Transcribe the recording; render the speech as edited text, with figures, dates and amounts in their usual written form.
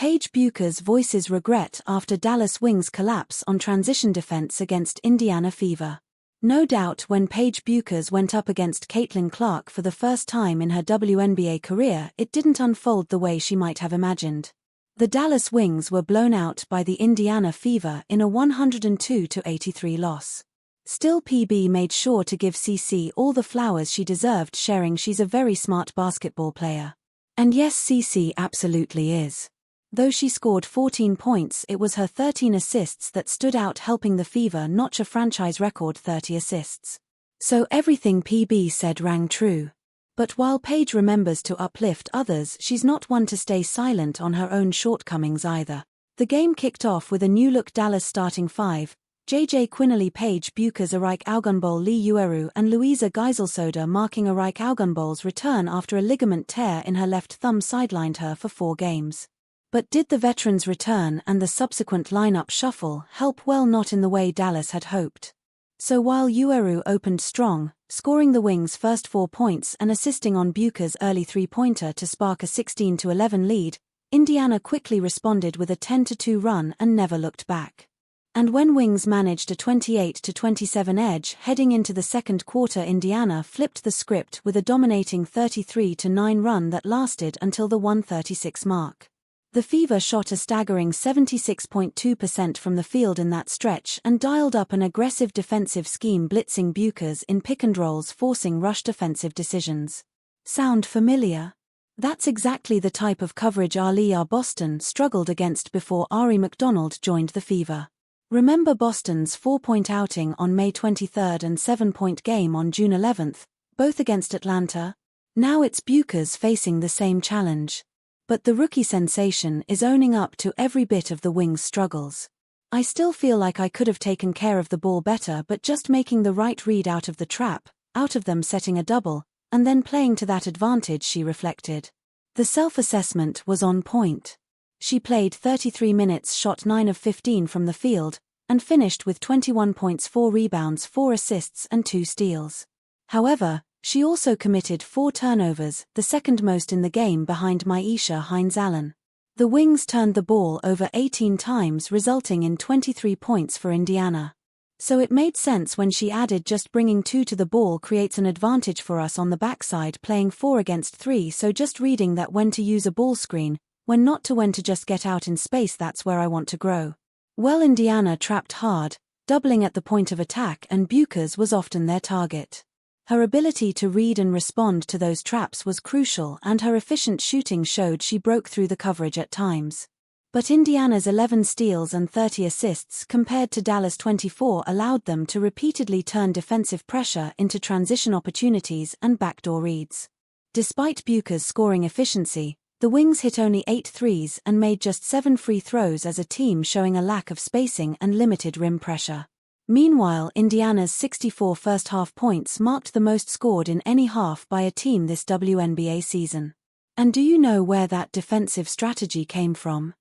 Paige Bueckers voices regret after Dallas Wings collapse on transition defense against Indiana Fever. No doubt when Paige Bueckers went up against Caitlin Clark for the first time in her WNBA career, it didn't unfold the way she might have imagined. The Dallas Wings were blown out by the Indiana Fever in a 102-83 loss. Still, PB made sure to give CC all the flowers she deserved, sharing she's a very smart basketball player. And yes, CC absolutely is. Though she scored 14 points, it was her 13 assists that stood out, helping the Fever notch a franchise record 30 assists. So everything PB said rang true. But while Paige remembers to uplift others, she's not one to stay silent on her own shortcomings either. The game kicked off with a new-look Dallas starting five: JJ Quinley, Paige Bueckers, Arike Augunbol, Lee Ueru and Louisa Geiselsoda, marking Arike Augunbol's return after a ligament tear in her left thumb sidelined her for 4 games. But did the veterans' return and the subsequent lineup shuffle help? Well, not in the way Dallas had hoped. So while Ueru opened strong, scoring the Wings' first 4 points and assisting on Bueckers' early three-pointer to spark a 16-11 lead, Indiana quickly responded with a 10-2 run and never looked back. And when Wings managed a 28-27 edge heading into the second quarter, Indiana flipped the script with a dominating 33-9 run that lasted until the 1:36 mark. The Fever shot a staggering 76.2% from the field in that stretch and dialed up an aggressive defensive scheme, blitzing Bueckers in pick-and-rolls, forcing rush defensive decisions. Sound familiar? That's exactly the type of coverage our Boston struggled against before Ari McDonald joined the Fever. Remember Boston's 4-point outing on May 23 and 7-point game on June 11, both against Atlanta? Now it's Bueckers facing the same challenge. But the rookie sensation is owning up to every bit of the Wings' struggles. I still feel like I could have taken care of the ball better, but just making the right read out of the trap, out of them setting a double, and then playing to that advantage, she reflected. The self-assessment was on point. She played 33 minutes, shot 9 of 15 from the field, and finished with 21 points, 4 rebounds, 4 assists and 2 steals. However, she also committed 4 turnovers, the second most in the game behind Myisha Hines-Allen. The Wings turned the ball over 18 times, resulting in 23 points for Indiana. So it made sense when she added, just bringing 2 to the ball creates an advantage for us on the backside, playing 4 against 3, so just reading that when to use a ball screen, when not to, when to just get out in space, that's where I want to grow. Well, Indiana trapped hard, doubling at the point of attack, and Bueckers was often their target. Her ability to read and respond to those traps was crucial, and her efficient shooting showed she broke through the coverage at times. But Indiana's 11 steals and 30 assists compared to Dallas' 24 allowed them to repeatedly turn defensive pressure into transition opportunities and backdoor reads. Despite Bueckers' scoring efficiency, the Wings hit only 8 threes and made just 7 free throws as a team, showing a lack of spacing and limited rim pressure. Meanwhile, Indiana's 64 first-half points marked the most scored in any half by a team this WNBA season. And do you know where that defensive strategy came from?